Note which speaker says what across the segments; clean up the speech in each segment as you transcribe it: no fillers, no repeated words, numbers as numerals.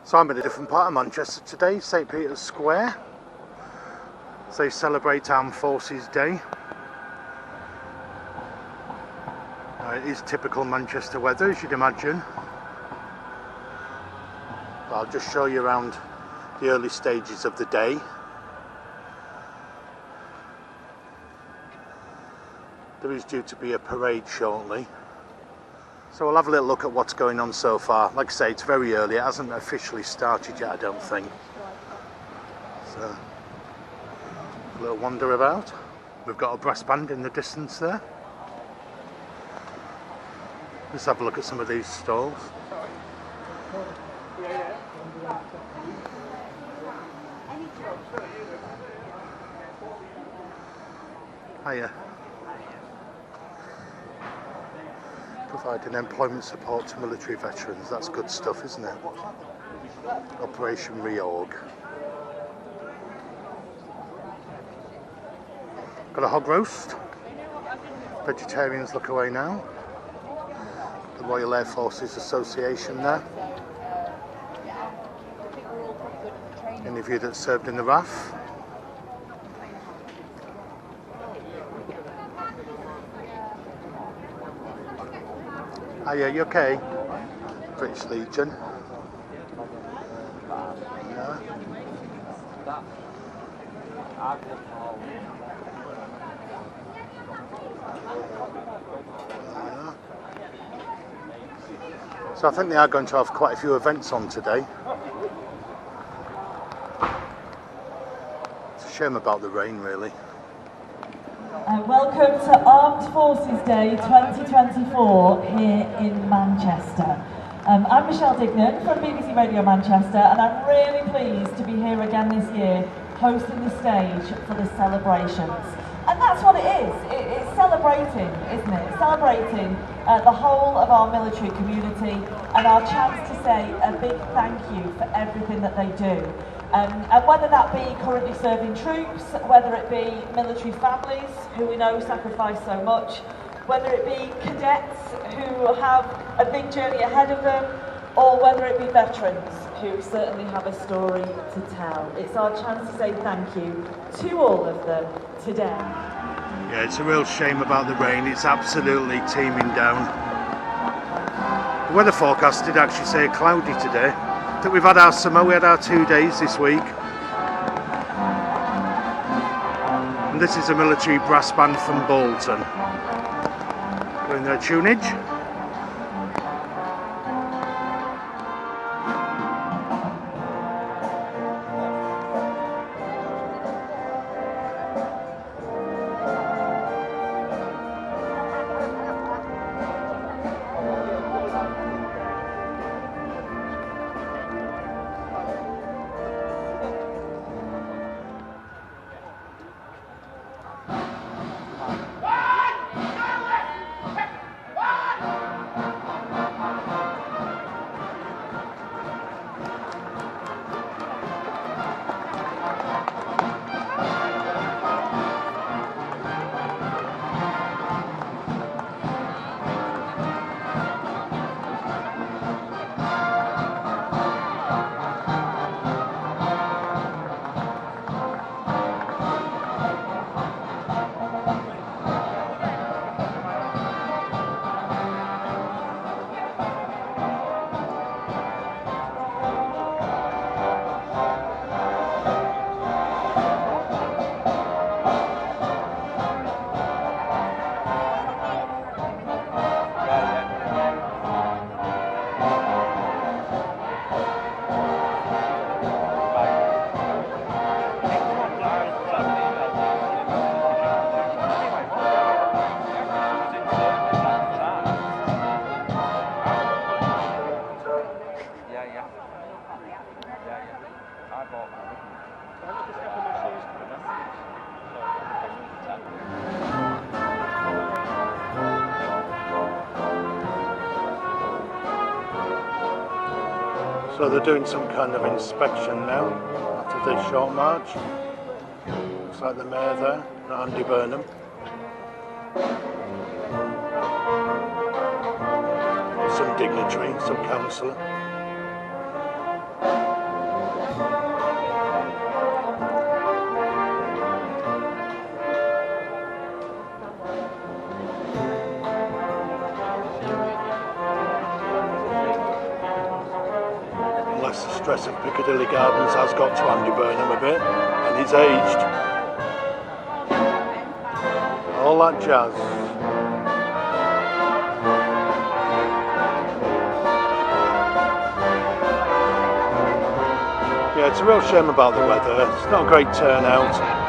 Speaker 1: So I'm in a different part of Manchester today, St Peter's Square. They celebrate Armed Forces Day. It is typical Manchester weather, as you'd imagine. But I'll just show you around the early stages of the day. There is due to be a parade shortly. So we'll have a little look at what's going on so far. Like I say, it's very early, it hasn't officially started yet, I don't think. So, a little wander about. We've got a brass band in the distance there. Let's have a look at some of these stalls. Hiya. Providing employment support to military veterans. That's good stuff, isn't it? Operation Reorg. Got a hog roast. Vegetarians look away now. The Royal Air Forces Association there. Any of you that served in the RAF? Hiya, you okay? British Legion. Yeah. So I think they are going to have quite a few events on today. It's a shame about the rain, really.
Speaker 2: Welcome to Armed Forces Day 2024 here in Manchester. I'm Michelle Dignan from BBC Radio Manchester, and I'm really pleased to be here again this year hosting the stage for the celebrations. And that's what it is. It's celebrating, isn't it? It's celebrating the whole of our military community and our chance to say a big thank you for everything that they do. And whether that be currently serving troops, whether it be military families who we know sacrifice so much, whether it be cadets who have a big journey ahead of them, or whether it be veterans who certainly have a story to tell. It's our chance to say thank you to all of them today.
Speaker 1: Yeah, it's a real shame about the rain. It's absolutely teeming down. The weather forecast did actually say cloudy today. I think we've had our summer, we had our 2 days this week. And this is a military brass band from Bolton. Doing their tunage. So they're doing some kind of inspection now after this short march. Looks like the mayor there, not Andy Burnham. Or some dignitary, some councillor. guess the stress of Piccadilly Gardens has got to Andy Burnham a bit, and he's aged. All that jazz. Yeah, it's a real shame about the weather. It's not a great turnout.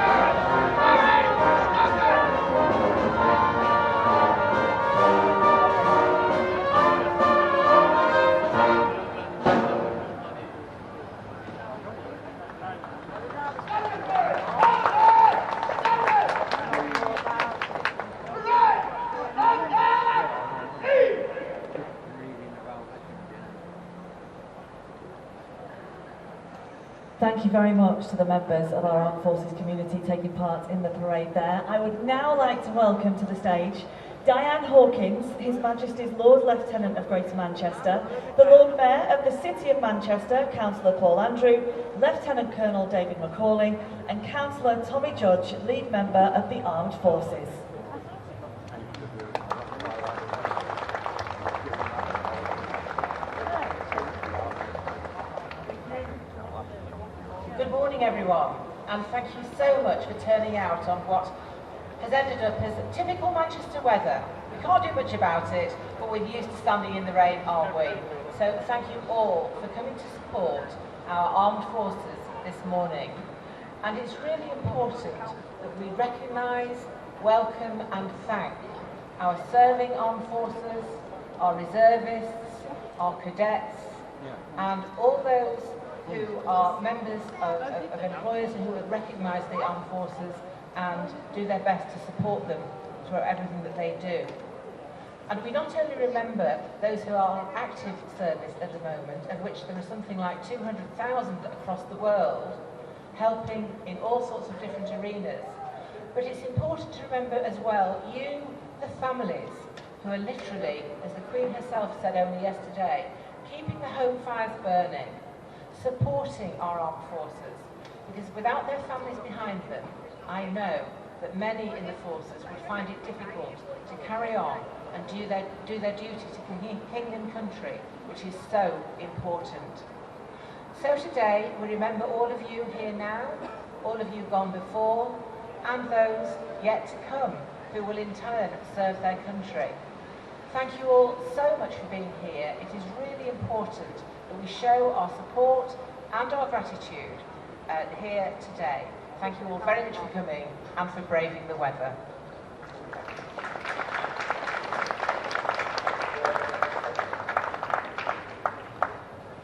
Speaker 2: Thank you very much to the members of our Armed Forces community taking part in the parade there. I would now like to welcome to the stage Diane Hawkins, His Majesty's Lord Lieutenant of Greater Manchester, the Lord Mayor of the City of Manchester, Councillor Paul Andrew, Lieutenant Colonel David Macaulay, and Councillor Tommy Judge, Lead Member of the Armed Forces.
Speaker 3: Good morning everyone, and thank you so much for turning out on what has ended up as typical Manchester weather. We can't do much about it, but we're used to standing in the rain, aren't we? So thank you all for coming to support our armed forces this morning. And it's really important that we recognise, welcome and thank our serving armed forces, our reservists, our cadets, and all those who are members of employers who have recognised the armed forces and do their best to support them through everything that they do. And we not only remember those who are active service at the moment, of which there are something like 200,000 across the world, helping in all sorts of different arenas, but it's important to remember as well, you, the families, who are literally, as the Queen herself said only yesterday, keeping the home fires burning, supporting our armed forces, because without their families behind them, I know that many in the forces would find it difficult to carry on and do their duty to king and country, which is so important. So today we remember all of you here now, all of you gone before, and those yet to come who will in turn serve their country. Thank you all so much for being here. It is really important that we show our support and our gratitude here today. Thank you all very much for coming and for braving the weather.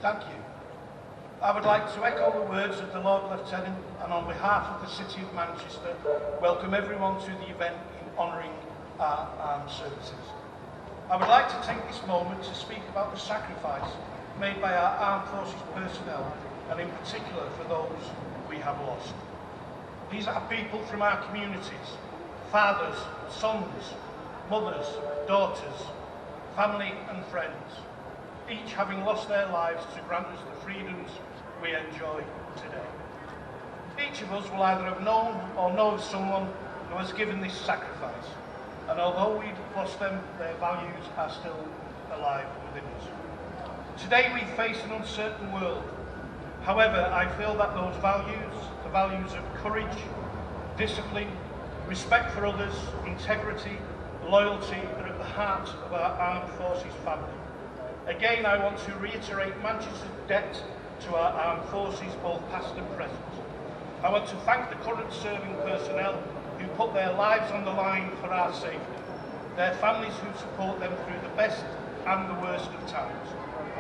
Speaker 4: Thank you. I would like to echo the words of the Lord Lieutenant and on behalf of the City of Manchester, welcome everyone to the event in honouring our armed services. I would like to take this moment to speak about the sacrifice made by our armed forces personnel, and in particular for those we have lost. These are people from our communities, fathers, sons, mothers, daughters, family and friends, each having lost their lives to grant us the freedoms we enjoy today. Each of us will either have known or know someone who has given this sacrifice, and although we've lost them, their values are still alive within us. Today we face an uncertain world. However, I feel that those values, the values of courage, discipline, respect for others, integrity, loyalty, are at the heart of our armed forces family. Again, I want to reiterate Manchester's debt to our armed forces, both past and present. I want to thank the current serving personnel who put their lives on the line for our safety, their families who support them through the best and the worst of times,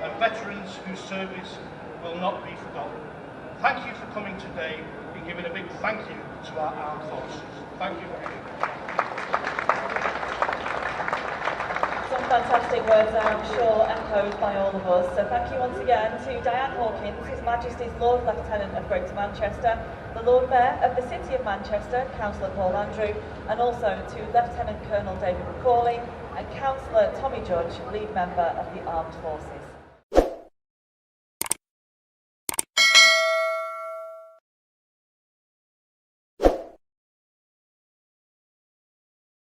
Speaker 4: and veterans whose service will not be forgotten. Thank you for coming today and giving a big thank you to our armed forces. Thank you very much.
Speaker 2: Some fantastic words there, I'm sure, echoed by all of us. So thank you once again to Diane Hawkins, His Majesty's Lord Lieutenant of Greater Manchester, the Lord Mayor of the City of Manchester, Councillor Paul Andrew, and also to Lieutenant Colonel David Macaulay and Councillor Tommy Judge, Lead Member of the Armed Forces.